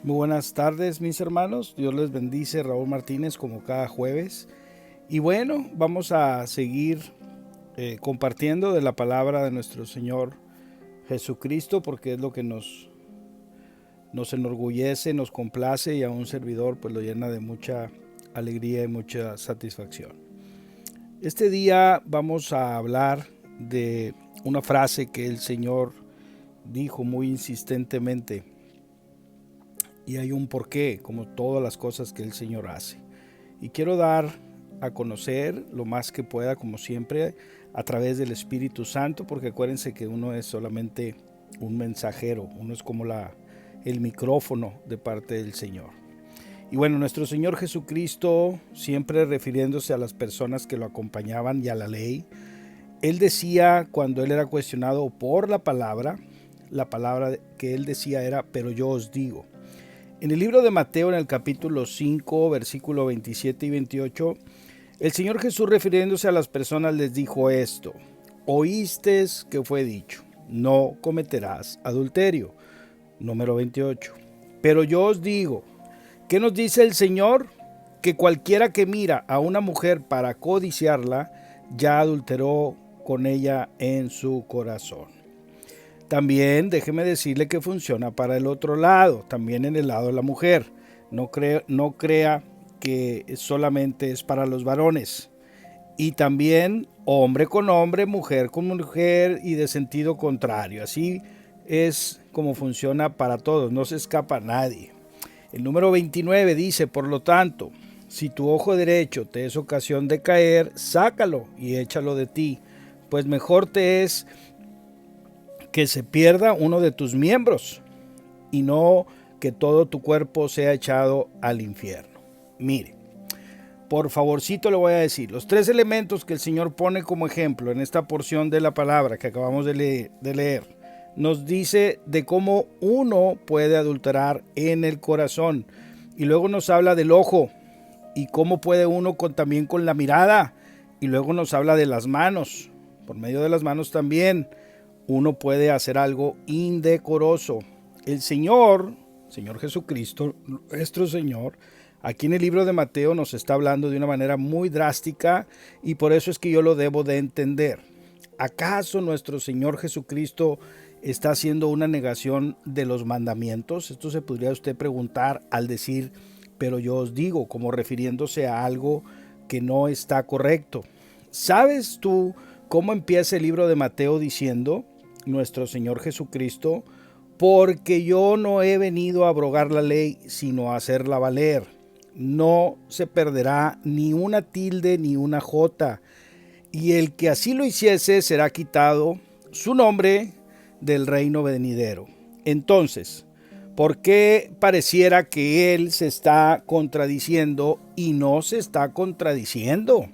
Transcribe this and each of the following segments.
Muy buenas tardes, mis hermanos. Dios les bendice. Raúl Martínez, como cada jueves. Y bueno, vamos a seguir compartiendo de la palabra de nuestro Señor Jesucristo, porque es lo que nos enorgullece, nos complace, y a un servidor pues lo llena de mucha alegría y mucha satisfacción. Este día vamos a hablar de una frase que el Señor dijo muy insistentemente. Y hay un porqué, como todas las cosas que el Señor hace. Y quiero dar a conocer lo más que pueda, como siempre, a través del Espíritu Santo, porque acuérdense que uno es solamente un mensajero, uno es como el micrófono de parte del Señor. Y bueno, nuestro Señor Jesucristo, siempre refiriéndose a las personas que lo acompañaban y a la ley, Él decía, cuando Él era cuestionado por la palabra que Él decía era, pero yo os digo. En el libro de Mateo, en el capítulo 5, versículo 27 y 28, el Señor Jesús, refiriéndose a las personas, les dijo esto: oísteis que fue dicho, no cometerás adulterio. Número 28. Pero yo os digo, ¿qué nos dice el Señor? Que cualquiera que mira a una mujer para codiciarla, ya adulteró con ella en su corazón. También déjeme decirle que funciona para el otro lado, también en el lado de la mujer. No crea que solamente es para los varones. Y también hombre con hombre, mujer con mujer y de sentido contrario. Así es como funciona para todos, no se escapa a nadie. El número 29 dice, por lo tanto, si tu ojo derecho te es ocasión de caer, sácalo y échalo de ti, pues mejor te es que se pierda uno de tus miembros y no que todo tu cuerpo sea echado al infierno. Mire, por favorcito le voy a decir, los tres elementos que el Señor pone como ejemplo en esta porción de la palabra que acabamos de leer, nos dice de cómo uno puede adulterar en el corazón, y luego nos habla del ojo y cómo puede uno también con la mirada, y luego nos habla de las manos. Por medio de las manos también uno puede hacer algo indecoroso. El Señor Jesucristo, nuestro Señor, aquí en el libro de Mateo nos está hablando de una manera muy drástica, y por eso es que yo lo debo de entender. ¿Acaso nuestro Señor Jesucristo está haciendo una negación de los mandamientos? Esto se podría usted preguntar al decir, pero yo os digo, como refiriéndose a algo que no está correcto. ¿Sabes tú cómo empieza el libro de Mateo diciendo nuestro Señor Jesucristo? Porque yo no he venido a abrogar la ley, sino a hacerla valer. No se perderá ni una tilde ni una jota, y el que así lo hiciese será quitado su nombre del reino venidero. Entonces, ¿por qué pareciera que él se está contradiciendo y no se está contradiciendo?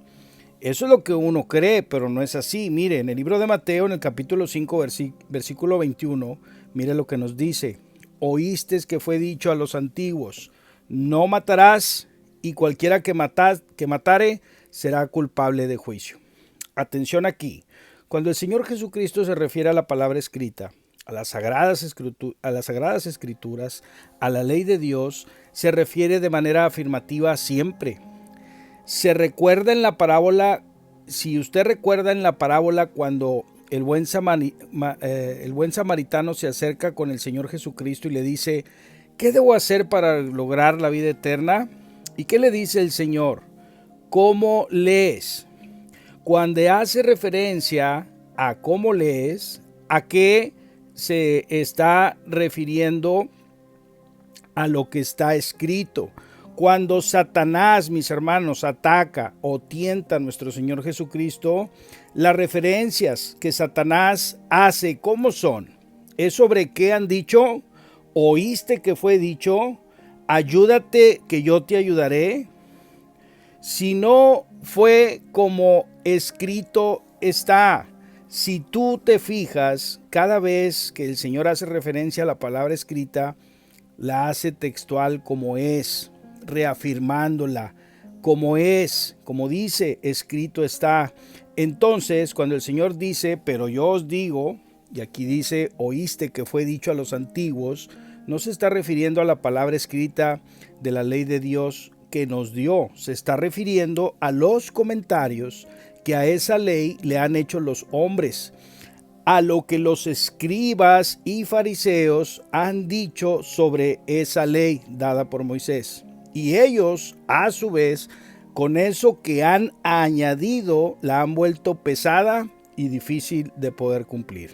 Eso es lo que uno cree, pero no es así. Mire, en el libro de Mateo, en el capítulo 5, versículo 21, mire lo que nos dice. Oísteis que fue dicho a los antiguos, no matarás, y cualquiera que matare será culpable de juicio. Atención aquí. Cuando el Señor Jesucristo se refiere a la palabra escrita, a las sagradas escrituras, a la ley de Dios, se refiere de manera afirmativa siempre. Se recuerda en la parábola, si usted recuerda en la parábola cuando el buen samaritano se acerca con el Señor Jesucristo y le dice, ¿qué debo hacer para lograr la vida eterna? ¿Y qué le dice el Señor? ¿Cómo lees? Cuando hace referencia a cómo lees, ¿a qué se está refiriendo? A lo que está escrito. Cuando Satanás, mis hermanos, ataca o tienta a nuestro Señor Jesucristo, las referencias que Satanás hace, ¿cómo son? ¿Es sobre qué han dicho? ¿Oíste que fue dicho? Ayúdate que yo te ayudaré. Si no fue como escrito está. Si tú te fijas, cada vez que el Señor hace referencia a la palabra escrita, la hace textual como es, reafirmándola como es, como dice, escrito está. Entonces, cuando el Señor dice, pero yo os digo, y aquí dice, oíste que fue dicho a los antiguos, no se está refiriendo a la palabra escrita de la ley de Dios que nos dio, se está refiriendo a los comentarios que a esa ley le han hecho los hombres, a lo que los escribas y fariseos han dicho sobre esa ley dada por Moisés. Y ellos, a su vez, con eso que han añadido, la han vuelto pesada y difícil de poder cumplir.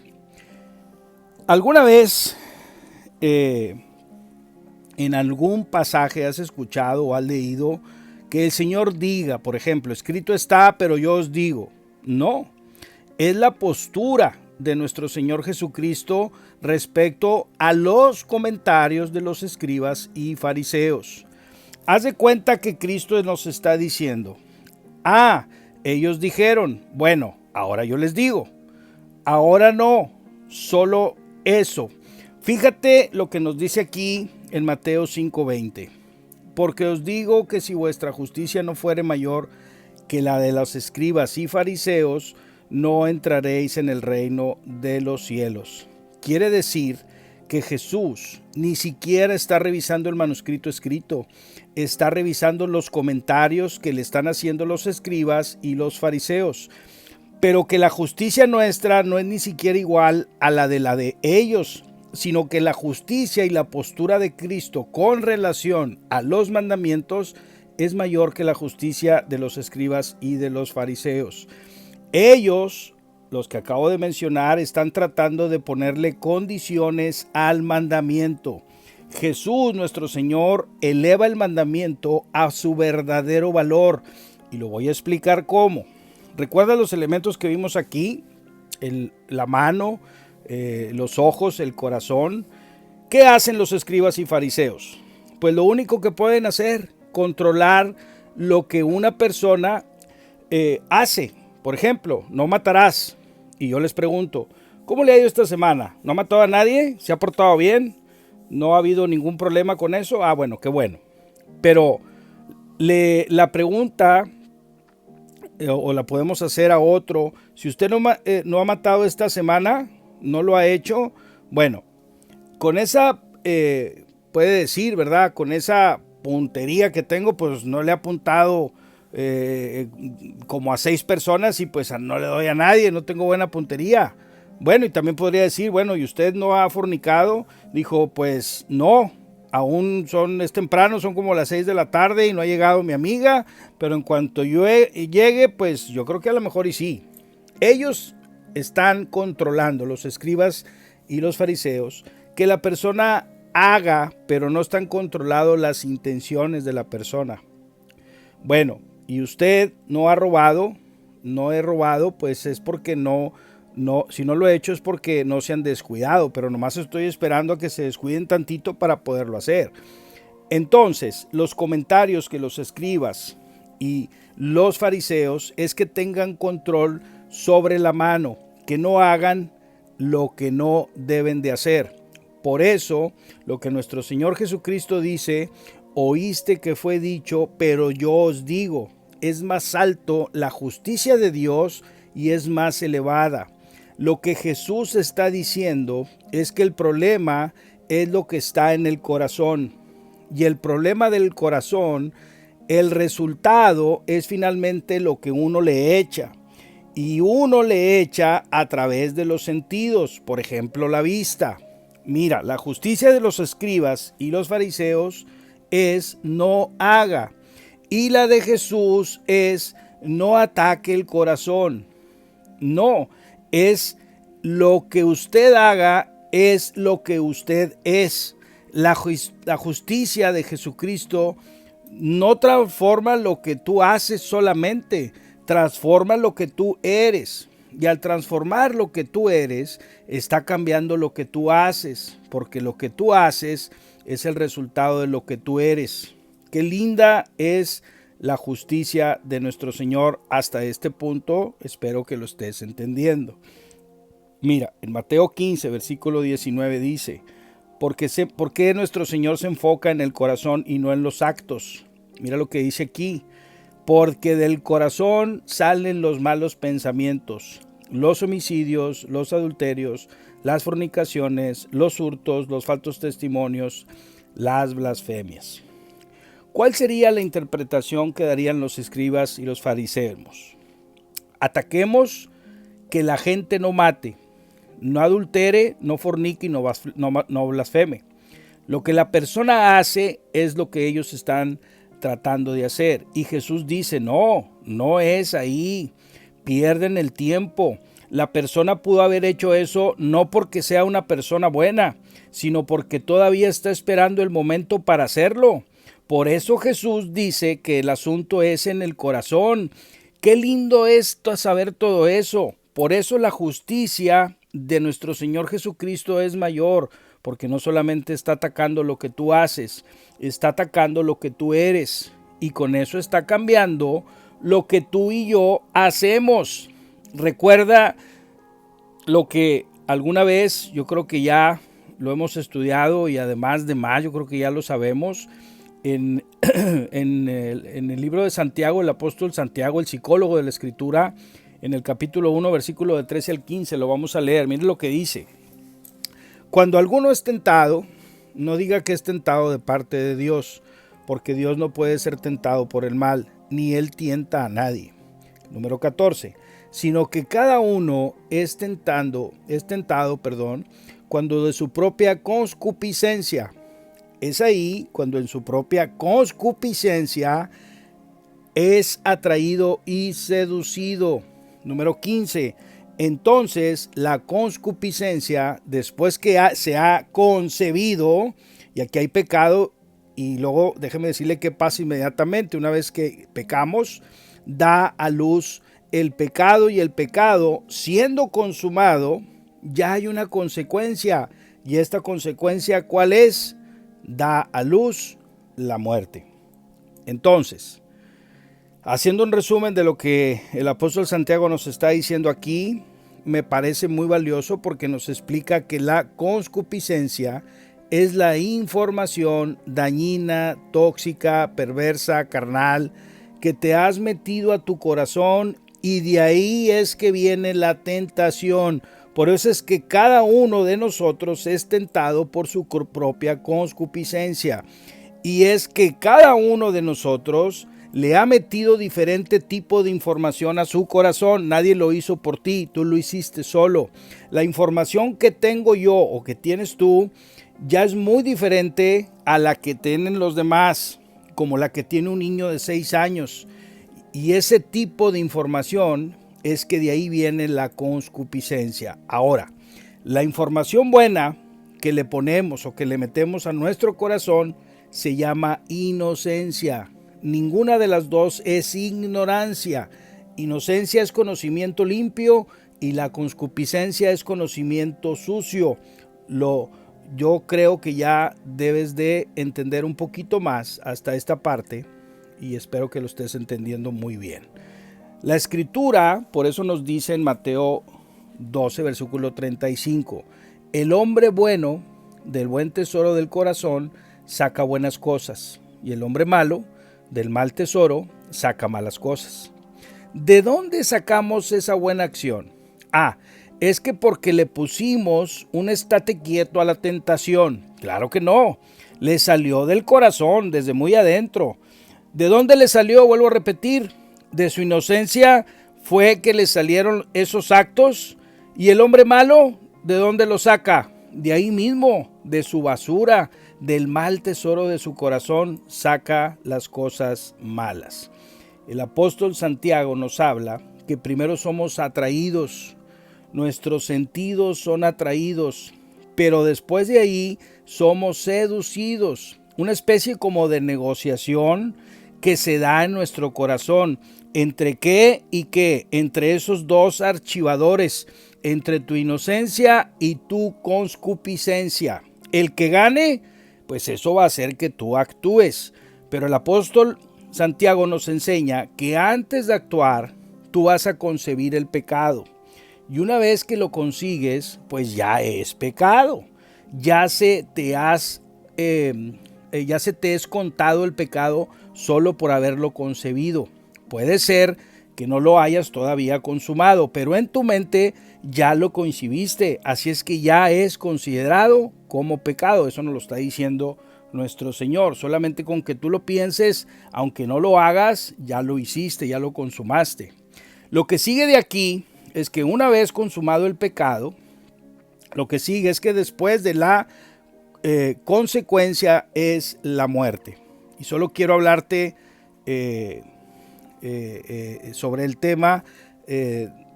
¿Alguna vez en algún pasaje has escuchado o has leído que el Señor diga, por ejemplo, escrito está, pero yo os digo? No, es la postura de nuestro Señor Jesucristo respecto a los comentarios de los escribas y fariseos. Haz de cuenta que Cristo nos está diciendo, ellos dijeron, bueno, ahora yo les digo, ahora no, solo eso. Fíjate lo que nos dice aquí en Mateo 5:20. Porque os digo que si vuestra justicia no fuere mayor que la de los escribas y fariseos, no entraréis en el reino de los cielos. Quiere decir que Jesús ni siquiera está revisando el manuscrito escrito, está revisando los comentarios que le están haciendo los escribas y los fariseos, pero que la justicia nuestra no es ni siquiera igual a la de ellos, sino que la justicia y la postura de Cristo con relación a los mandamientos es mayor que la justicia de los escribas y de los fariseos. Ellos, los que acabo de mencionar, están tratando de ponerle condiciones al mandamiento. Jesús, nuestro Señor, eleva el mandamiento a su verdadero valor. Y lo voy a explicar cómo. ¿Recuerda los elementos que vimos aquí? La mano, los ojos, el corazón. ¿Qué hacen los escribas y fariseos? Pues lo único que pueden hacer, controlar lo que una persona hace. Por ejemplo, no matarás. Y yo les pregunto, ¿cómo le ha ido esta semana? ¿No ha matado a nadie? ¿Se ha portado bien? ¿No ha habido ningún problema con eso? Bueno, qué bueno. Pero la pregunta, o la podemos hacer a otro, si usted no ha matado esta semana, no lo ha hecho, bueno, con esa, puede decir, ¿verdad? Con esa puntería que tengo, pues no le he apuntado como a 6 personas y pues no le doy a nadie, no tengo buena puntería. Bueno, y también podría decir, bueno, ¿y usted no ha fornicado? Dijo, pues no, aún es temprano, son como las 6 de la tarde y no ha llegado mi amiga, pero en cuanto yo llegue, pues yo creo que a lo mejor y sí. Ellos están controlando, los escribas y los fariseos, que la persona haga, pero no están controlando las intenciones de la persona. Bueno, y usted no ha robado, no he robado, pues es porque si no lo he hecho es porque no se han descuidado, pero nomás estoy esperando a que se descuiden tantito para poderlo hacer. Entonces, los comentarios que los escribas y los fariseos es que tengan control sobre la mano, que no hagan lo que no deben de hacer. Por eso, lo que nuestro Señor Jesucristo dice, oíste que fue dicho, pero yo os digo, es más alto la justicia de Dios y es más elevada. Lo que Jesús está diciendo es que el problema es lo que está en el corazón. Y el problema del corazón, el resultado es finalmente lo que uno le echa. Y uno le echa a través de los sentidos, por ejemplo, la vista. Mira, la justicia de los escribas y los fariseos es no haga. Y la de Jesús es no ataque el corazón. No, es lo que usted haga, es lo que usted es. La justicia de Jesucristo no transforma lo que tú haces solamente, transforma lo que tú eres. Y al transformar lo que tú eres, está cambiando lo que tú haces, porque lo que tú haces es el resultado de lo que tú eres. Qué linda es la justicia de nuestro Señor hasta este punto. Espero que lo estés entendiendo. Mira, en Mateo 15, versículo 19 dice, ¿por qué nuestro Señor se enfoca en el corazón y no en los actos? Mira lo que dice aquí. Porque del corazón salen los malos pensamientos, los homicidios, los adulterios, las fornicaciones, los hurtos, los falsos testimonios, las blasfemias. ¿Cuál sería la interpretación que darían los escribas y los fariseos? Ataquemos que la gente no mate, no adultere, no fornique y no blasfeme. Lo que la persona hace es lo que ellos están tratando de hacer. Y Jesús dice, no es ahí. Pierden el tiempo. La persona pudo haber hecho eso no porque sea una persona buena, sino porque todavía está esperando el momento para hacerlo. Por eso Jesús dice que el asunto es en el corazón. Qué lindo es saber todo eso. Por eso la justicia de nuestro Señor Jesucristo es mayor, porque no solamente está atacando lo que tú haces, está atacando lo que tú eres, y con eso está cambiando lo que tú y yo hacemos. Recuerda lo que alguna vez, yo creo que ya lo hemos estudiado, y además de más, yo creo que ya lo sabemos, en el libro de Santiago, el apóstol Santiago, el psicólogo de la Escritura, en el capítulo 1, versículo de 13 al 15, lo vamos a leer. Miren lo que dice. Cuando alguno es tentado, no diga que es tentado de parte de Dios, porque Dios no puede ser tentado por el mal, ni Él tienta a nadie. Número 14. Sino que cada uno es tentado, cuando de su propia concupiscencia. Es ahí cuando en su propia concupiscencia es atraído y seducido. Número 15. Entonces la concupiscencia, después que se ha concebido, y aquí hay pecado, y luego déjeme decirle qué pasa inmediatamente. Una vez que pecamos, da a luz el pecado, y el pecado, siendo consumado, ya hay una consecuencia. ¿Y esta consecuencia cuál es? Da a luz la muerte. Entonces, haciendo un resumen de lo que el apóstol Santiago nos está diciendo aquí, me parece muy valioso porque nos explica que la concupiscencia es la información dañina, tóxica, perversa, carnal, que te has metido a tu corazón, y de ahí es que viene la tentación. Por eso es que cada uno de nosotros es tentado por su propia concupiscencia. Y es que cada uno de nosotros le ha metido diferente tipo de información a su corazón. Nadie lo hizo por ti, tú lo hiciste solo. La información que tengo yo o que tienes tú ya es muy diferente a la que tienen los demás, como la que tiene un niño de 6 años. Y ese tipo de información es que de ahí viene la concupiscencia. Ahora, la información buena que le ponemos o que le metemos a nuestro corazón se llama inocencia. Ninguna de las dos es ignorancia. Inocencia es conocimiento limpio y la concupiscencia es conocimiento sucio. Yo creo que ya debes de entender un poquito más hasta esta parte, y espero que lo estés entendiendo muy bien. La Escritura, por eso nos dice en Mateo 12, versículo 35, el hombre bueno del buen tesoro del corazón saca buenas cosas, y el hombre malo del mal tesoro saca malas cosas. ¿De dónde sacamos esa buena acción? Es que porque le pusimos un estate quieto a la tentación. Claro que no, le salió del corazón, desde muy adentro. ¿De dónde le salió? Vuelvo a repetir, de su inocencia fue que le salieron esos actos. ¿Y el hombre malo, de dónde lo saca? De ahí mismo, de su basura, del mal tesoro de su corazón, saca las cosas malas. El apóstol Santiago nos habla que primero somos atraídos, nuestros sentidos son atraídos, pero después de ahí somos seducidos. Una especie como de negociación que se da en nuestro corazón. ¿Entre qué y qué? Entre esos dos archivadores, entre tu inocencia y tu concupiscencia. El que gane, pues eso va a hacer que tú actúes. Pero el apóstol Santiago nos enseña que antes de actuar, tú vas a concebir el pecado. Y una vez que lo consigues, pues ya es pecado. Ya se te es contado el pecado solo por haberlo concebido. Puede ser que no lo hayas todavía consumado, pero en tu mente ya lo concibiste, así es que ya es considerado como pecado. Eso nos lo está diciendo nuestro Señor. Solamente con que tú lo pienses, aunque no lo hagas, ya lo hiciste, ya lo consumaste. Lo que sigue de aquí es que una vez consumado el pecado, lo que sigue es que después de la consecuencia es la muerte. Y solo quiero hablarte sobre el tema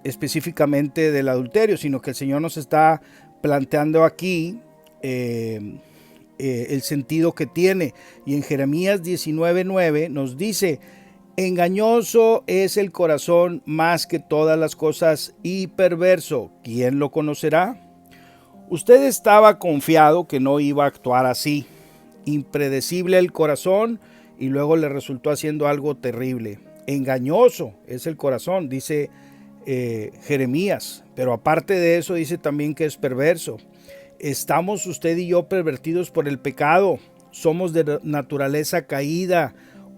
específicamente del adulterio, sino que el Señor nos está planteando aquí el sentido que tiene. Y en Jeremías 19:9 nos dice: engañoso es el corazón más que todas las cosas y perverso, ¿quién lo conocerá? Usted estaba confiado que no iba a actuar así. Impredecible el corazón, y luego le resultó haciendo algo terrible. Engañoso es el corazón, dice Jeremías, pero aparte de eso dice también que es perverso. Estamos usted y yo pervertidos por el pecado, somos de naturaleza caída.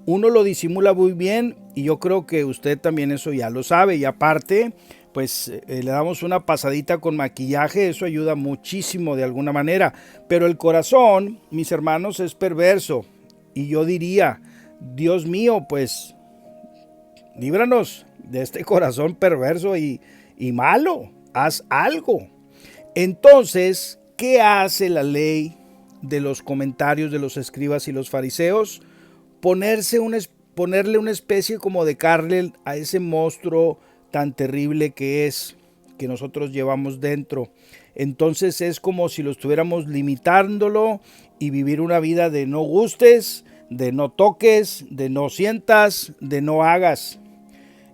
Uno lo disimula muy bien y yo creo que usted también eso ya lo sabe. Y aparte, pues le damos una pasadita con maquillaje, eso ayuda muchísimo de alguna manera. Pero el corazón, mis hermanos, es perverso. Y yo diría, Dios mío, pues líbranos de este corazón perverso y malo. Haz algo. Entonces, ¿qué hace la ley de los comentarios de los escribas y los fariseos? Ponerle una especie como de cárcel a ese monstruo tan terrible que es, que nosotros llevamos dentro. Entonces es como si lo estuviéramos limitándolo y vivir una vida de no gustes, de no toques, de no sientas, de no hagas.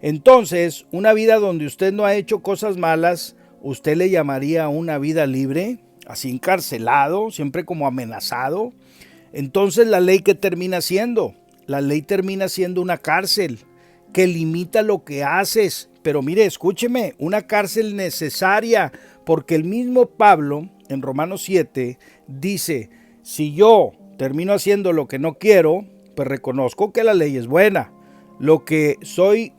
Entonces, una vida donde usted no ha hecho cosas malas, ¿usted le llamaría una vida libre? Así encarcelado, siempre como amenazado. Entonces la ley, ¿qué termina siendo? La ley termina siendo una cárcel que limita lo que haces. Pero mire, escúcheme, una cárcel necesaria, porque el mismo Pablo en Romanos 7 dice: si yo termino haciendo lo que no quiero, pues reconozco que la ley es buena. Lo que soy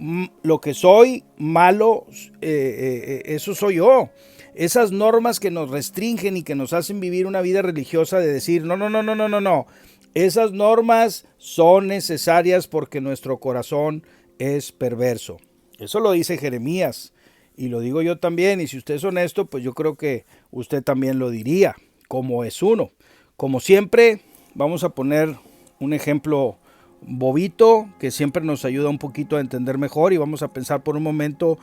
malo, eso soy yo. Esas normas que nos restringen y que nos hacen vivir una vida religiosa de decir, no. Esas normas son necesarias porque nuestro corazón es perverso. Eso lo dice Jeremías y lo digo yo también. Y si usted es honesto, pues yo creo que usted también lo diría, como es uno. Como siempre, vamos a poner un ejemplo bobito que siempre nos ayuda un poquito a entender mejor, y vamos a pensar por un momento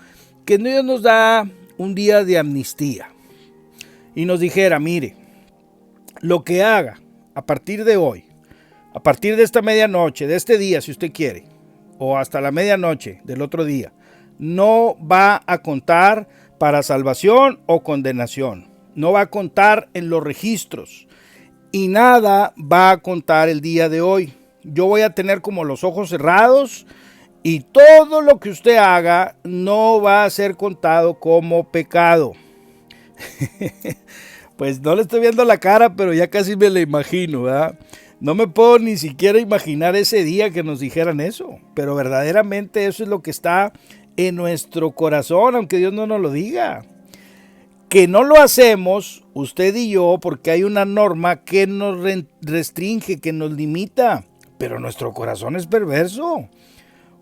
que Dios nos da un día de amnistía y nos dijera: mire, lo que haga a partir de hoy, a partir de esta medianoche, de este día si usted quiere, o hasta la medianoche del otro día, no va a contar para salvación o condenación, no va a contar en los registros y nada va a contar el día de hoy. Yo voy a tener como los ojos cerrados y todo lo que usted haga no va a ser contado como pecado. Pues no le estoy viendo la cara, pero ya casi me la imagino, ¿verdad? No me puedo ni siquiera imaginar ese día que nos dijeran eso, pero verdaderamente eso es lo que está en nuestro corazón, aunque Dios no nos lo diga. Que no lo hacemos, usted y yo, porque hay una norma que nos restringe, que nos limita, pero nuestro corazón es perverso.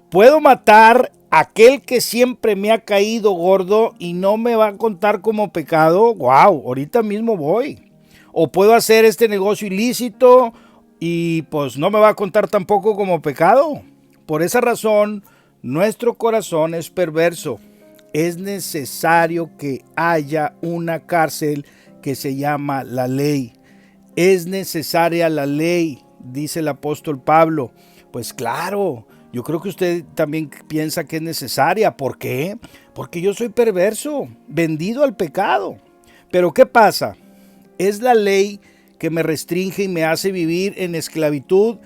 Puedo matar a aquel que siempre me ha caído gordo y no me va a contar como pecado. Wow, ahorita mismo voy. O puedo hacer este negocio ilícito y pues no me va a contar tampoco como pecado. Por esa razón, nuestro corazón es perverso. Es necesario que haya una cárcel que se llama la ley. Es necesaria la ley, dice el apóstol Pablo. Pues claro, yo creo que usted también piensa que es necesaria. ¿Por qué? Porque yo soy perverso, vendido al pecado. Pero ¿qué pasa? Es la ley que me restringe y me hace vivir en esclavitud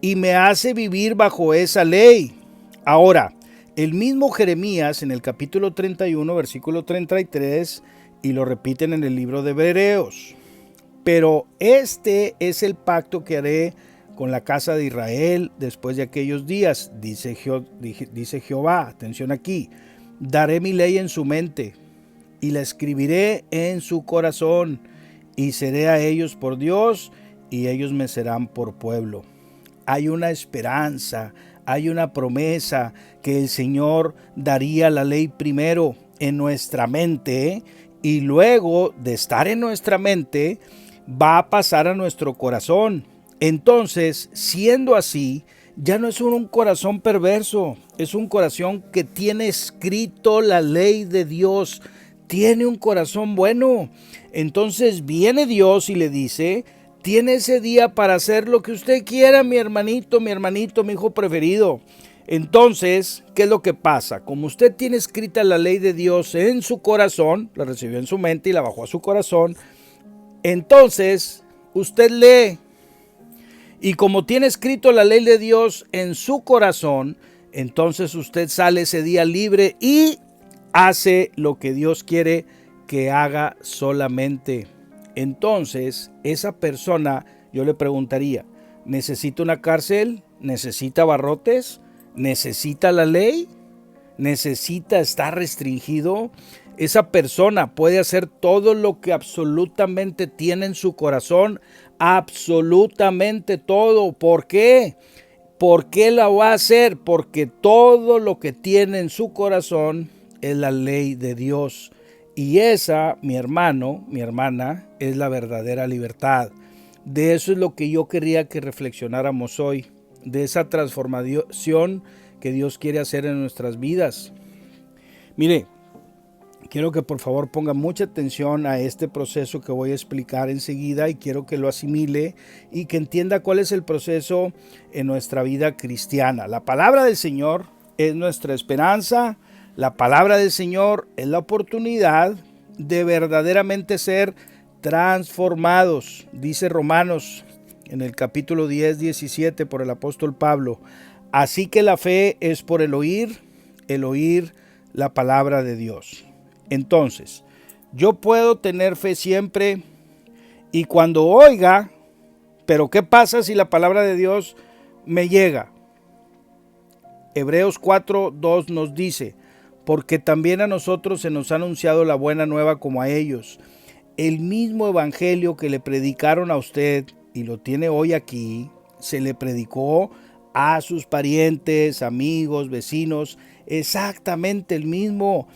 y me hace vivir bajo esa ley. Ahora, el mismo Jeremías en el capítulo 31, versículo 33, y lo repiten en el libro de Hebreos. Pero este es el pacto que haré con la casa de Israel después de aquellos días, dice Jehová, atención aquí, daré mi ley en su mente y la escribiré en su corazón y seré a ellos por Dios y ellos me serán por pueblo. Hay una esperanza, hay una promesa que el Señor daría la ley primero en nuestra mente y luego de estar en nuestra mente va a pasar a nuestro corazón. Entonces, siendo así, ya no es un corazón perverso, es un corazón que tiene escrito la ley de Dios, tiene un corazón bueno. Entonces viene Dios y le dice, tiene ese día para hacer lo que usted quiera, mi hermanito, mi hijo preferido. Entonces, ¿qué es lo que pasa? Como usted tiene escrita la ley de Dios en su corazón, la recibió en su mente y la bajó a su corazón, entonces usted lee. Y como tiene escrito la ley de Dios en su corazón, entonces usted sale ese día libre y hace lo que Dios quiere que haga solamente. Entonces, esa persona, yo le preguntaría, ¿necesita una cárcel? ¿Necesita barrotes? ¿Necesita la ley? ¿Necesita estar restringido? Esa persona puede hacer todo lo que absolutamente tiene en su corazón, absolutamente todo. ¿Por qué? ¿Por qué la va a hacer? Porque todo lo que tiene en su corazón es la ley de Dios. Y esa, mi hermano, mi hermana, es la verdadera libertad. De eso es lo que yo quería que reflexionáramos hoy, de esa transformación que Dios quiere hacer en nuestras vidas. Mire, quiero que por favor ponga mucha atención a este proceso que voy a explicar enseguida y quiero que lo asimile y que entienda cuál es el proceso en nuestra vida cristiana. La palabra del Señor es nuestra esperanza. La palabra del Señor es la oportunidad de verdaderamente ser transformados. Dice Romanos en el capítulo 10-17 por el apóstol Pablo. Así que la fe es por el oír la palabra de Dios. Entonces, yo puedo tener fe siempre y cuando oiga, pero ¿qué pasa si la palabra de Dios me llega? Hebreos 4:2 nos dice, porque también a nosotros se nos ha anunciado la buena nueva como a ellos. El mismo evangelio que le predicaron a usted y lo tiene hoy aquí, se le predicó a sus parientes, amigos, vecinos, exactamente el mismo.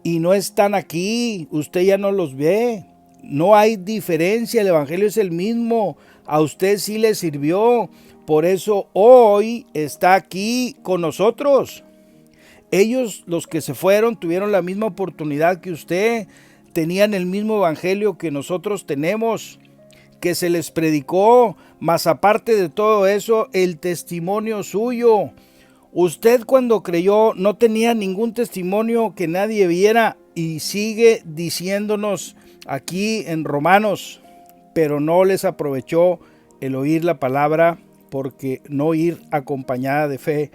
Y no están aquí, usted ya no los ve, no hay diferencia, el evangelio es el mismo, a usted sí le sirvió, por eso hoy está aquí con nosotros. Ellos, los que se fueron, tuvieron la misma oportunidad que usted, tenían el mismo evangelio que nosotros tenemos, que se les predicó, más aparte de todo eso, el testimonio suyo. Usted cuando creyó no tenía ningún testimonio que nadie viera y sigue diciéndonos aquí en Romanos, pero no les aprovechó el oír la palabra porque no ir acompañada de fe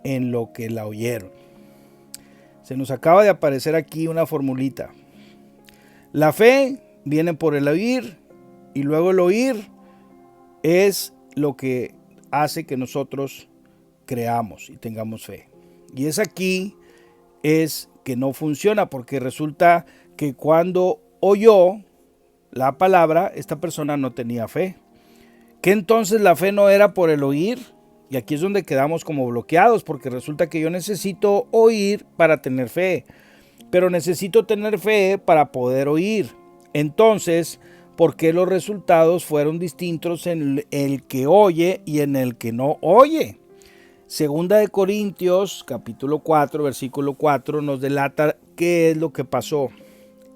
en lo que la oyeron. Se nos acaba de aparecer aquí una formulita. La fe viene por el oír y luego el oír es lo que hace que nosotros creamos y tengamos fe. Y es aquí es que no funciona porque resulta que cuando oyó la palabra, esta persona no tenía fe. ¿Que entonces la fe no era por el oír? Y aquí es donde quedamos como bloqueados porque resulta que yo necesito oír para tener fe, pero necesito tener fe para poder oír. Entonces, ¿por qué los resultados fueron distintos en el que oye y en el que no oye? Segunda de Corintios, capítulo 4, versículo 4, nos delata qué es lo que pasó.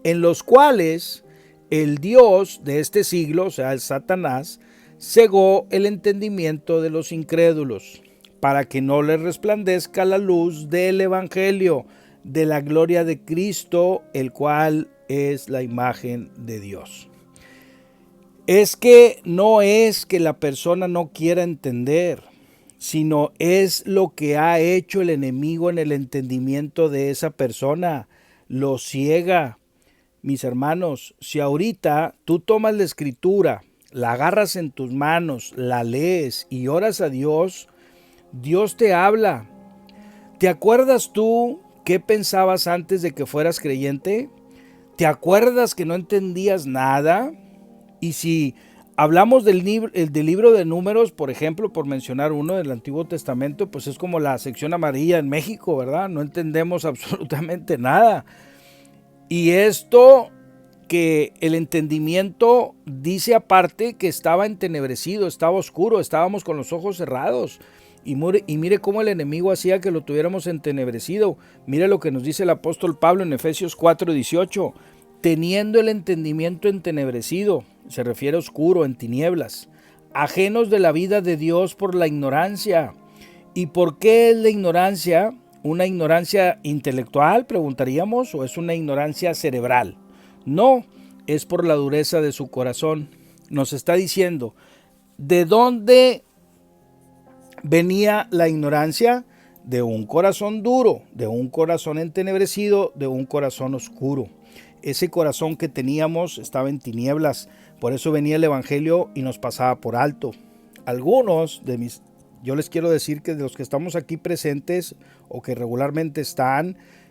En los cuales el Dios de este siglo, o sea, el Satanás, cegó el entendimiento de los incrédulos, para que no les resplandezca la luz del Evangelio, de la gloria de Cristo, el cual es la imagen de Dios. Es que no es que la persona no quiera entender, sino es lo que ha hecho el enemigo en el entendimiento de esa persona, lo ciega. Mis hermanos, si ahorita tú tomas la escritura, la agarras en tus manos, la lees y oras a Dios, Dios te habla. ¿Te acuerdas tú qué pensabas antes de que fueras creyente? ¿Te acuerdas que no entendías nada? Y si hablamos del libro de Números, por ejemplo, por mencionar uno del Antiguo Testamento, pues es como la sección amarilla en México, ¿verdad? No entendemos absolutamente nada. Y esto que el entendimiento dice aparte que estaba entenebrecido, estaba oscuro, estábamos con los ojos cerrados. Y mire cómo el enemigo hacía que lo tuviéramos entenebrecido. Mire lo que nos dice el apóstol Pablo en Efesios 4:18. Teniendo el entendimiento entenebrecido, se refiere a oscuro, en tinieblas, ajenos de la vida de Dios por la ignorancia. ¿Y por qué es la ignorancia? ¿Una ignorancia intelectual, preguntaríamos, o es una ignorancia cerebral? No, es por la dureza de su corazón. Nos está diciendo, ¿de dónde venía la ignorancia? De un corazón duro, de un corazón entenebrecido, de un corazón oscuro. Ese corazón que teníamos estaba en tinieblas, por eso venía el evangelio y nos pasaba por alto. Algunos yo les quiero decir que de los que estamos aquí presentes o que regularmente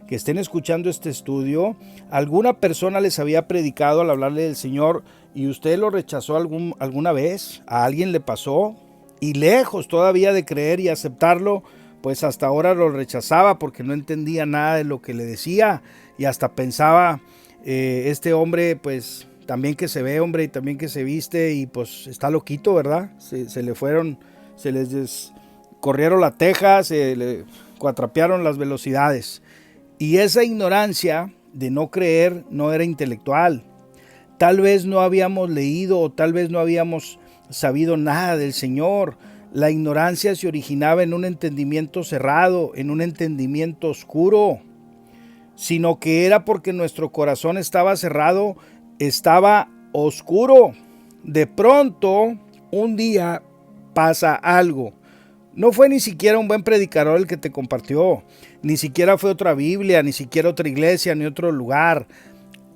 que estén escuchando este estudio, alguna persona les había predicado al hablarle del Señor y usted lo rechazó alguna vez, a alguien le pasó, y lejos todavía de creer y aceptarlo, pues hasta ahora lo rechazaba porque no entendía nada de lo que le decía y hasta pensaba, este hombre pues también que se ve, hombre, y también que se viste y pues está loquito, ¿verdad? Se les corrieron la teja, se le cuatrapearon las velocidades. Y esa ignorancia de no creer no era intelectual. Tal vez no habíamos leído o tal vez no habíamos sabido nada del Señor. La ignorancia se originaba en un entendimiento cerrado, en un entendimiento oscuro, sino que era porque nuestro corazón estaba cerrado, estaba oscuro. De pronto, un día pasa algo. No fue ni siquiera un buen predicador el que te compartió, ni siquiera fue otra Biblia, ni siquiera otra iglesia, ni otro lugar.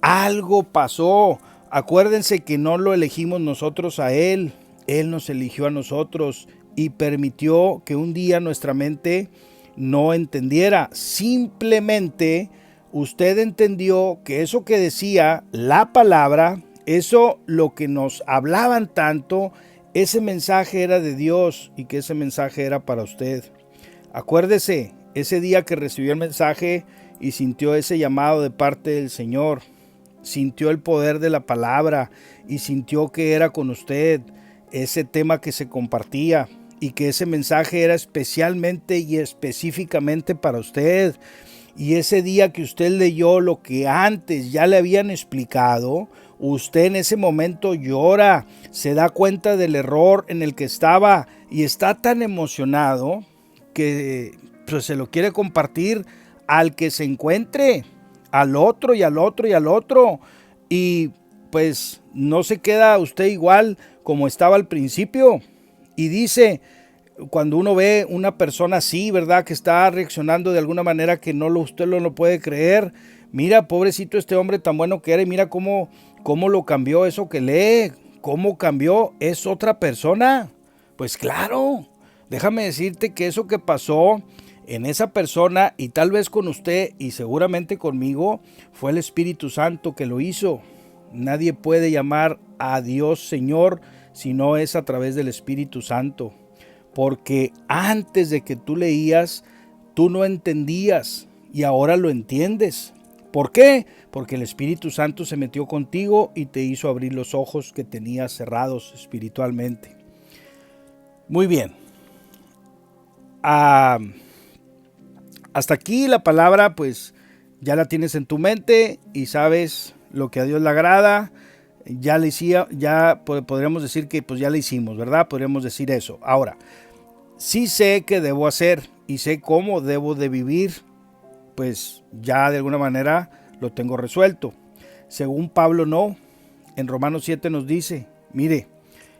Algo pasó. Acuérdense que no lo elegimos nosotros a Él, Él nos eligió a nosotros y permitió que un día nuestra mente no entendiera. Simplemente usted entendió que eso que decía la palabra, eso lo que nos hablaban tanto, ese mensaje era de Dios y que ese mensaje era para usted. Acuérdese, ese día que recibió el mensaje y sintió ese llamado de parte del Señor, sintió el poder de la palabra y sintió que era con usted ese tema que se compartía y que ese mensaje era especialmente y específicamente para usted. Y ese día que usted leyó lo que antes ya le habían explicado, usted en ese momento llora, se da cuenta del error en el que estaba y está tan emocionado que pues, se lo quiere compartir al que se encuentre, al otro y al otro y al otro. Y pues no se queda usted igual como estaba al principio. Y dice, cuando uno ve una persona así, ¿verdad? Que está reaccionando de alguna manera que usted no lo puede creer. Mira, pobrecito este hombre tan bueno que era y mira cómo lo cambió eso que lee. ¿Cómo cambió? ¿Es otra persona? Pues claro, déjame decirte que eso que pasó en esa persona y tal vez con usted y seguramente conmigo fue el Espíritu Santo que lo hizo. Nadie puede llamar a Dios Señor si no es a través del Espíritu Santo. Porque antes de que tú leías, tú no entendías y ahora lo entiendes. ¿Por qué? Porque el Espíritu Santo se metió contigo y te hizo abrir los ojos que tenías cerrados espiritualmente. Muy bien. Hasta aquí la palabra, pues ya la tienes en tu mente y sabes lo que a Dios le agrada. Ya podríamos decir que pues ya le hicimos, ¿verdad? Podríamos decir eso. Ahora, sí sé qué debo hacer y sé cómo debo de vivir, pues ya de alguna manera lo tengo resuelto. Según Pablo no, en Romanos 7 nos dice, mire,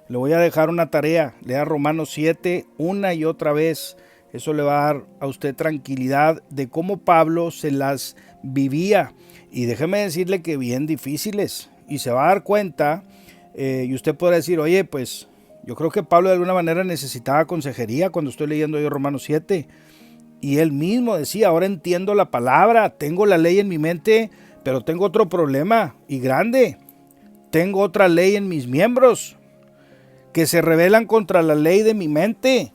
le voy a dejar una tarea, lea Romanos 7 una y otra vez. Eso le va a dar a usted tranquilidad de cómo Pablo se las vivía. Y déjeme decirle que bien difíciles. Y se va a dar cuenta Y usted podrá decir, oye, pues yo creo que Pablo de alguna manera necesitaba consejería cuando estoy leyendo yo Romanos 7. Y él mismo decía, ahora entiendo la palabra, tengo la ley en mi mente, pero tengo otro problema y grande. Tengo otra ley en mis miembros que se rebelan contra la ley de mi mente.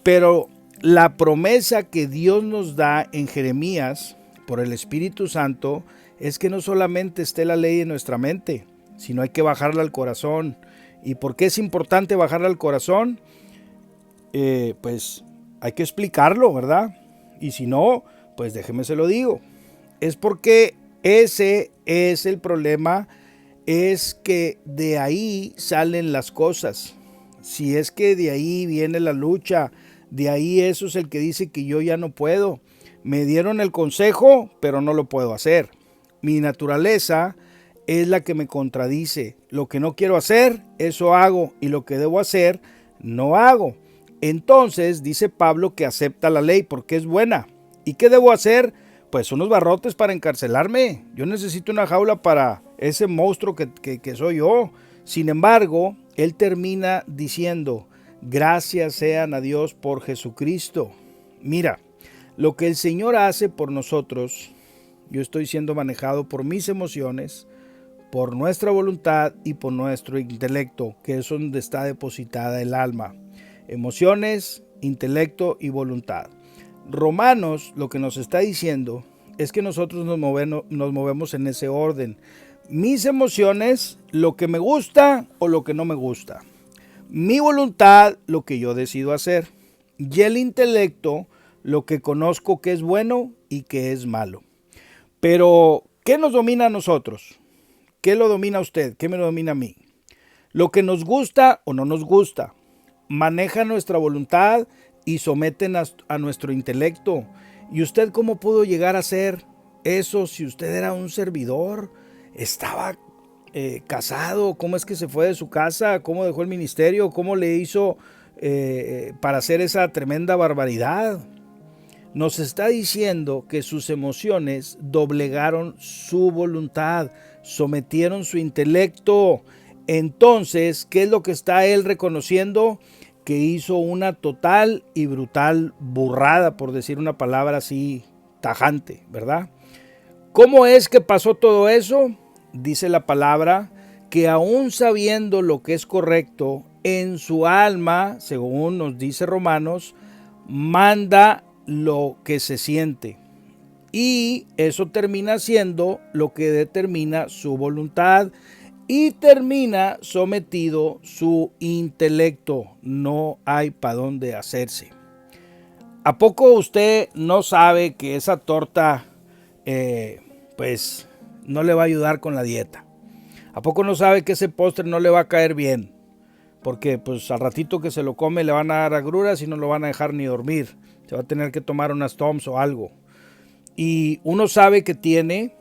Pero la promesa que Dios nos da en Jeremías por el Espíritu Santo es que no solamente esté la ley en nuestra mente, sino hay que bajarla al corazón. ¿Y por qué es importante bajarla al corazón? Pues hay que explicarlo, ¿verdad? Y si no, pues déjeme se lo digo. Es porque ese es el problema, es que de ahí salen las cosas. Si es que de ahí viene la lucha, de ahí eso es el que dice que yo ya no puedo. Me dieron el consejo, pero no lo puedo hacer. Mi naturaleza es la que me contradice. Lo que no quiero hacer, eso hago, y lo que debo hacer, no hago. Entonces dice Pablo que acepta la ley porque es buena. ¿Y qué debo hacer? Pues unos barrotes para encarcelarme. Yo necesito una jaula para ese monstruo que soy yo. Sin embargo, él termina diciendo, gracias sean a Dios por Jesucristo. Mira, lo que el Señor hace por nosotros, yo estoy siendo manejado por mis emociones, por nuestra voluntad y por nuestro intelecto, que es donde está depositada el alma. Emociones, intelecto y voluntad. Romanos lo que nos está diciendo es que nosotros nos movemos en ese orden. Mis emociones, lo que me gusta o lo que no me gusta. Mi voluntad, lo que yo decido hacer. Y el intelecto, lo que conozco que es bueno y que es malo. Pero, ¿qué nos domina a nosotros? ¿Qué lo domina a usted? ¿Qué me lo domina a mí? Lo que nos gusta o no nos gusta. Maneja nuestra voluntad y someten a nuestro intelecto. ¿Y usted cómo pudo llegar a ser eso si usted era un servidor? Estaba casado. ¿Cómo es que se fue de su casa? ¿Cómo dejó el ministerio? ¿Cómo le hizo para hacer esa tremenda barbaridad? Nos está diciendo que sus emociones doblegaron su voluntad, sometieron su intelecto. Entonces, ¿qué es lo que está él reconociendo? Que hizo una total y brutal burrada, por decir una palabra así tajante, ¿verdad? ¿Cómo es que pasó todo eso? Dice la palabra que aún sabiendo lo que es correcto, en su alma, según nos dice Romanos, manda lo que se siente. Y eso termina siendo lo que determina su voluntad y termina sometido su intelecto. No hay para dónde hacerse. ¿A poco usted no sabe que esa torta pues no le va a ayudar con la dieta? ¿A poco no sabe que ese postre no le va a caer bien? Porque pues al ratito que se lo come le van a dar agruras y no lo van a dejar ni dormir. Se va a tener que tomar unas Toms o algo. Y uno sabe que tiene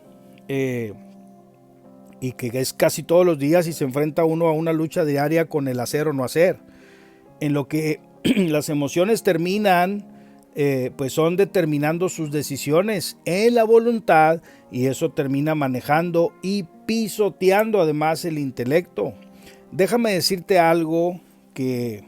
y que es casi todos los días y se enfrenta uno a una lucha diaria con el hacer o no hacer. En lo que las emociones terminan, pues son determinando sus decisiones en la voluntad y eso termina manejando y pisoteando además el intelecto. Déjame decirte algo que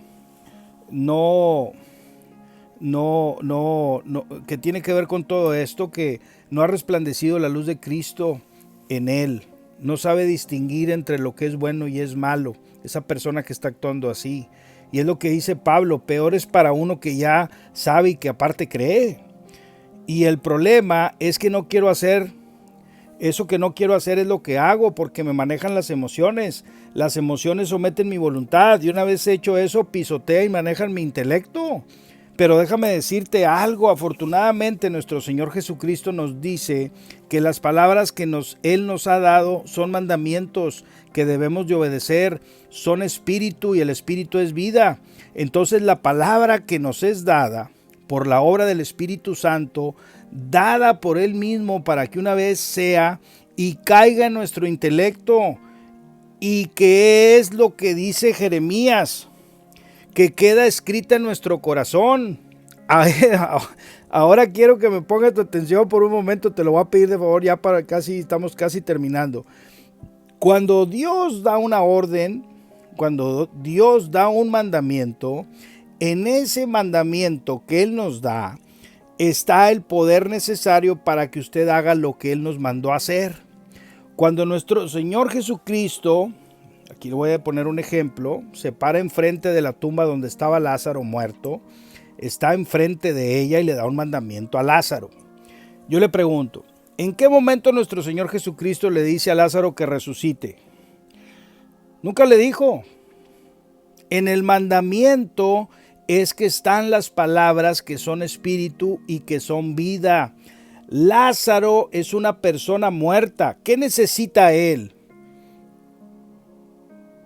que tiene que ver con todo esto, que no ha resplandecido la luz de Cristo en él. No sabe distinguir entre lo que es bueno y es malo. Esa persona que está actuando así. Y es lo que dice Pablo, peor es para uno que ya sabe y que aparte cree. Y el problema es que no quiero hacer eso que no quiero hacer es lo que hago porque me manejan las emociones. Las emociones someten mi voluntad y una vez hecho eso pisotea y manejan mi intelecto. Pero déjame decirte algo, afortunadamente nuestro Señor Jesucristo nos dice que las palabras que Él nos ha dado son mandamientos que debemos de obedecer, son espíritu y el espíritu es vida. Entonces la palabra que nos es dada por la obra del Espíritu Santo, dada por Él mismo para que una vez sea y caiga en nuestro intelecto. ¿Y qué es lo que dice Jeremías? Que queda escrita en nuestro corazón. Ahora quiero que me pongas tu atención por un momento, te lo voy a pedir de favor, ya estamos casi terminando. Cuando Dios da una orden, cuando Dios da un mandamiento, en ese mandamiento que Él nos da, está el poder necesario para que usted haga lo que Él nos mandó a hacer. Cuando nuestro Señor Jesucristo, aquí le voy a poner un ejemplo, se para enfrente de la tumba donde estaba Lázaro muerto, está enfrente de ella y le da un mandamiento a Lázaro. Yo le pregunto, ¿en qué momento nuestro Señor Jesucristo le dice a Lázaro que resucite? Nunca le dijo. En el mandamiento es que están las palabras que son espíritu y que son vida. Lázaro es una persona muerta. ¿Qué necesita él?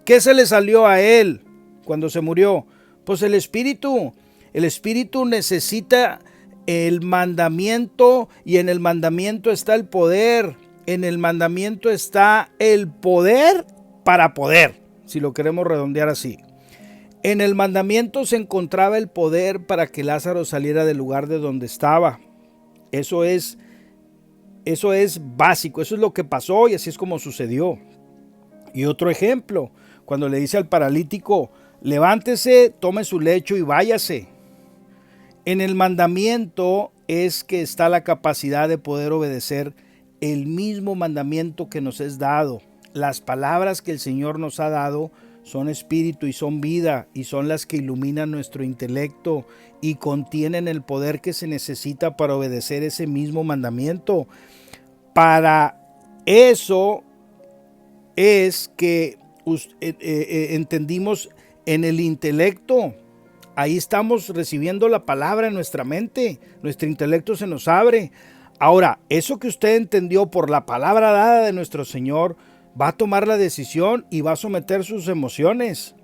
¿Qué se le salió a él cuando se murió? Pues el espíritu. El espíritu necesita el mandamiento y en el mandamiento está el poder. En el mandamiento está el poder para poder, si lo queremos redondear así. En el mandamiento se encontraba el poder para que Lázaro saliera del lugar de donde estaba. Eso es básico, eso es lo que pasó y así es como sucedió. Y otro ejemplo, cuando le dice al paralítico, levántese, tome su lecho y váyase. En el mandamiento es que está la capacidad de poder obedecer el mismo mandamiento que nos es dado. Las palabras que el Señor nos ha dado son espíritu y son vida y son las que iluminan nuestro intelecto y contienen el poder que se necesita para obedecer ese mismo mandamiento. Para eso es que entendimos en el intelecto. Ahí estamos recibiendo la palabra en nuestra mente, nuestro intelecto se nos abre. Ahora, eso que usted entendió por la palabra dada de nuestro Señor, va a tomar la decisión y va a someter sus emociones.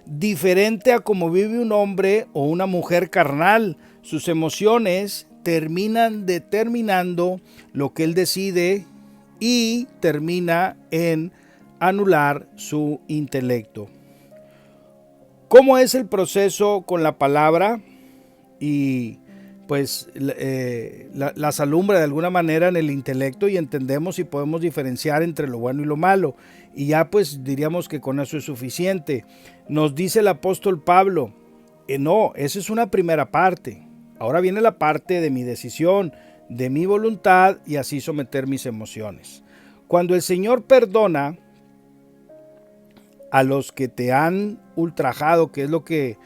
Diferente a como vive un hombre o una mujer carnal, sus emociones terminan determinando lo que él decide y termina en anular su intelecto. ¿Cómo es el proceso con la palabra? Y pues las alumbra de alguna manera en el intelecto y entendemos y podemos diferenciar entre lo bueno y lo malo. Y ya pues diríamos que con eso es suficiente. Nos dice el apóstol Pablo, no, esa es una primera parte. Ahora viene la parte de mi decisión, de mi voluntad y así someter mis emociones. Cuando el Señor perdona a los que te han ultrajado, que es lo que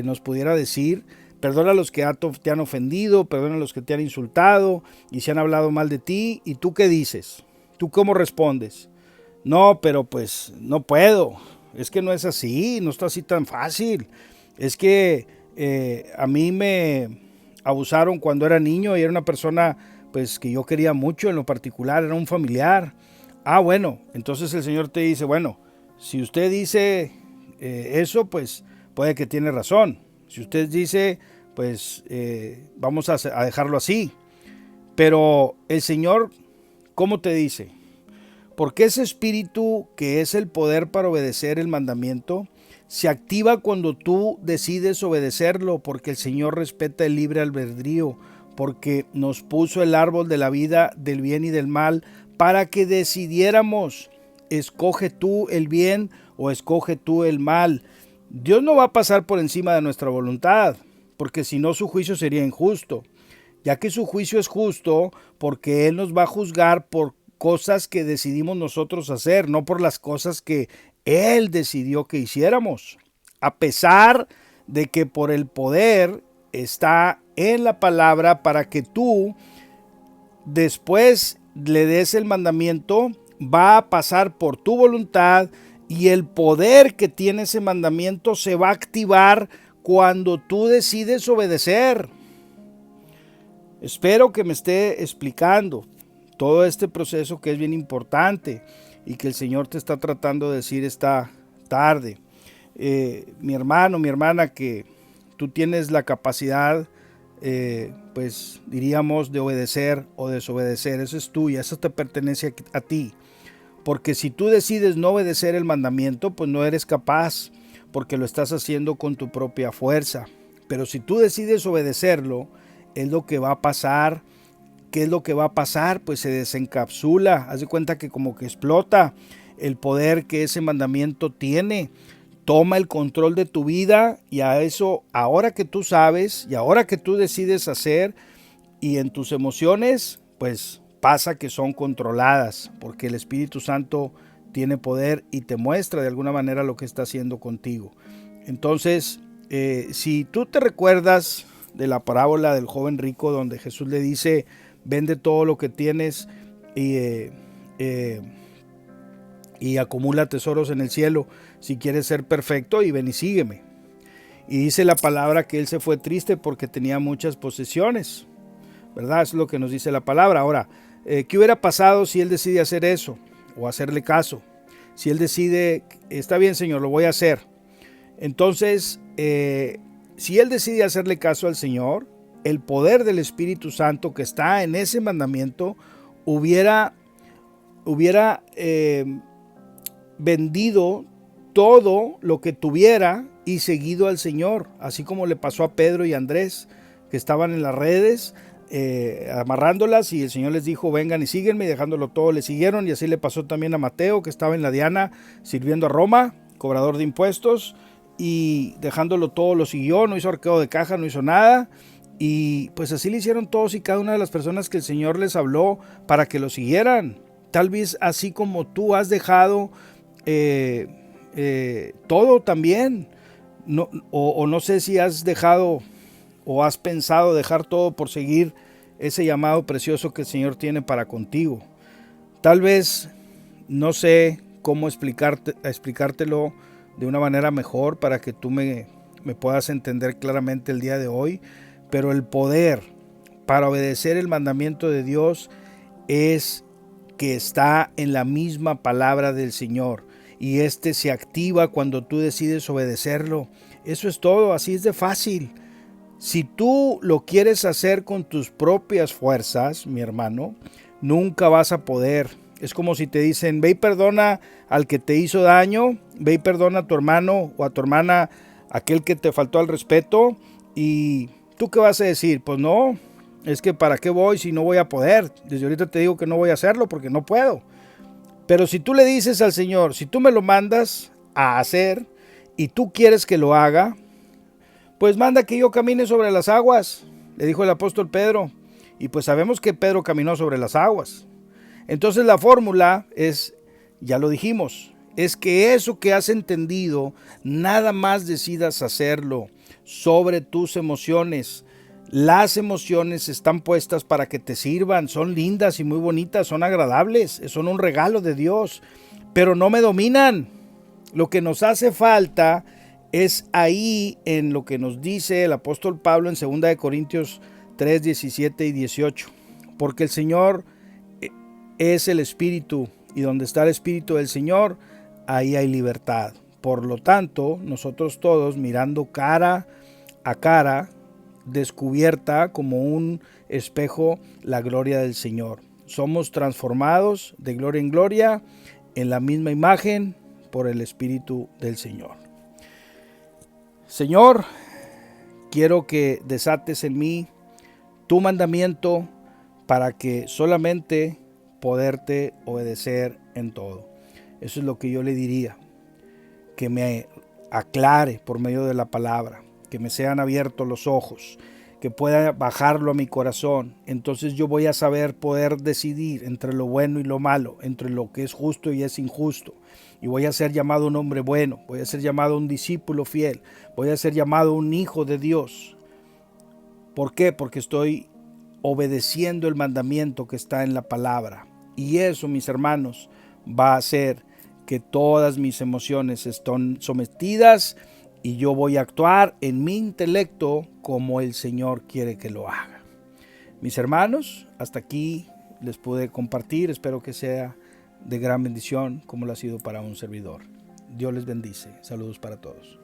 nos pudiera decir, perdona a los que te han ofendido, perdona a los que te han insultado y se han hablado mal de ti. ¿Y tú qué dices? ¿Tú cómo respondes? No, pero pues no puedo. Es que no es así, no está así tan fácil. Es que a mí me abusaron cuando era niño y era una persona pues que yo quería mucho en lo particular, era un familiar. Ah, bueno, entonces el Señor te dice, bueno, si usted dice eso, pues puede que tiene razón. Si usted dice, pues vamos a dejarlo así. Pero el Señor, ¿cómo te dice? Porque ese espíritu que es el poder para obedecer el mandamiento, se activa cuando tú decides obedecerlo, porque el Señor respeta el libre albedrío, porque nos puso el árbol de la vida, del bien y del mal, para que decidiéramos, escoge tú el bien o escoge tú el mal. Dios no va a pasar por encima de nuestra voluntad, porque si no su juicio sería injusto, ya que su juicio es justo porque Él nos va a juzgar por cosas que decidimos nosotros hacer, no por las cosas que Él decidió que hiciéramos. A pesar de que por el poder está en la palabra para que tú después le des el mandamiento, va a pasar por tu voluntad y el poder que tiene ese mandamiento se va a activar cuando tú decides obedecer. Espero que me esté explicando todo este proceso que es bien importante y que el Señor te está tratando de decir esta tarde. Mi hermano, mi hermana, que tú tienes la capacidad, pues diríamos, de obedecer o desobedecer. Eso es tuya, eso te pertenece a ti. Porque si tú decides no obedecer el mandamiento, pues no eres capaz, porque lo estás haciendo con tu propia fuerza. Pero si tú decides obedecerlo, es lo que va a pasar. ¿Qué es lo que va a pasar? Pues se desencapsula, haz de cuenta que como que explota. el poder que ese mandamiento tiene. Toma el control de tu vida y a eso, ahora que tú sabes y ahora que tú decides hacer y en tus emociones, pues pasa que son controladas porque el Espíritu Santo tiene poder y te muestra de alguna manera lo que está haciendo contigo. Entonces, si tú te recuerdas de la parábola del joven rico donde Jesús le dice, vende todo lo que tienes y acumula tesoros en el cielo si quieres ser perfecto y ven y sígueme. Y dice la palabra que él se fue triste porque tenía muchas posesiones, ¿verdad? Es lo que nos dice la palabra. Ahora, ¿qué hubiera pasado si él decide hacer eso o hacerle caso? Si él decide, está bien Señor, lo voy a hacer. Entonces, si él decide hacerle caso al Señor, el poder del Espíritu Santo que está en ese mandamiento hubiera vendido todo lo que tuviera y seguido al Señor, así como le pasó a Pedro y Andrés, que estaban en las redes amarrándolas y el Señor les dijo vengan y síguenme, y dejándolo todo le siguieron. Y así le pasó también a Mateo, que estaba en la Diana sirviendo a Roma, cobrador de impuestos, y dejándolo todo lo siguió, no hizo arqueo de caja, no hizo nada. Y pues así le hicieron todos y cada una de las personas que el Señor les habló para que lo siguieran. Tal vez así como tú has dejado todo también, o no sé si has dejado o has pensado dejar todo por seguir ese llamado precioso que el Señor tiene para contigo. Tal vez no sé cómo explicártelo de una manera mejor para que tú me puedas entender claramente el día de hoy, pero el poder para obedecer el mandamiento de Dios es que está en la misma palabra del Señor, y este se activa cuando tú decides obedecerlo. Eso es todo, así es de fácil. Si tú lo quieres hacer con tus propias fuerzas, mi hermano, nunca vas a poder. Es como si te dicen, ve y perdona al que te hizo daño, ve y perdona a tu hermano o a tu hermana, aquel que te faltó al respeto, y ¿tú qué vas a decir? Pues no, es que ¿para qué voy si no voy a poder? Desde ahorita te digo que no voy a hacerlo porque no puedo. Pero si tú le dices al Señor, si tú me lo mandas a hacer y tú quieres que lo haga, pues manda que yo camine sobre las aguas, le dijo el apóstol Pedro. Y pues sabemos que Pedro caminó sobre las aguas. Entonces la fórmula es, ya lo dijimos, es que eso que has entendido, nada más decidas hacerlo sobre tus emociones. Las emociones están puestas para que te sirvan, son lindas y muy bonitas, son agradables, son un regalo de Dios, pero no me dominan. Lo que nos hace falta es ahí en lo que nos dice el apóstol Pablo en 2 Corintios 3, 17 y 18, porque el Señor es el Espíritu, y donde está el Espíritu del Señor, ahí hay libertad. Por lo tanto, nosotros todos mirando cara a cara, descubierta como un espejo la gloria del Señor. Somos transformados de gloria en gloria en la misma imagen por el Espíritu del Señor. Señor, quiero que desates en mí tu mandamiento para que solamente poderte obedecer en todo. Eso es lo que yo le diría, que me aclare por medio de la palabra, que me sean abiertos los ojos, que pueda bajarlo a mi corazón. Entonces yo voy a saber poder decidir entre lo bueno y lo malo, entre lo que es justo y es injusto. Y voy a ser llamado un hombre bueno, voy a ser llamado un discípulo fiel, voy a ser llamado un hijo de Dios. ¿Por qué? Porque estoy obedeciendo el mandamiento que está en la palabra. Y eso, mis hermanos, va a hacer que todas mis emociones estén sometidas y yo voy a actuar en mi intelecto como el Señor quiere que lo haga. Mis hermanos, hasta aquí les pude compartir. Espero que sea de gran bendición como lo ha sido para un servidor. Dios les bendice. Saludos para todos.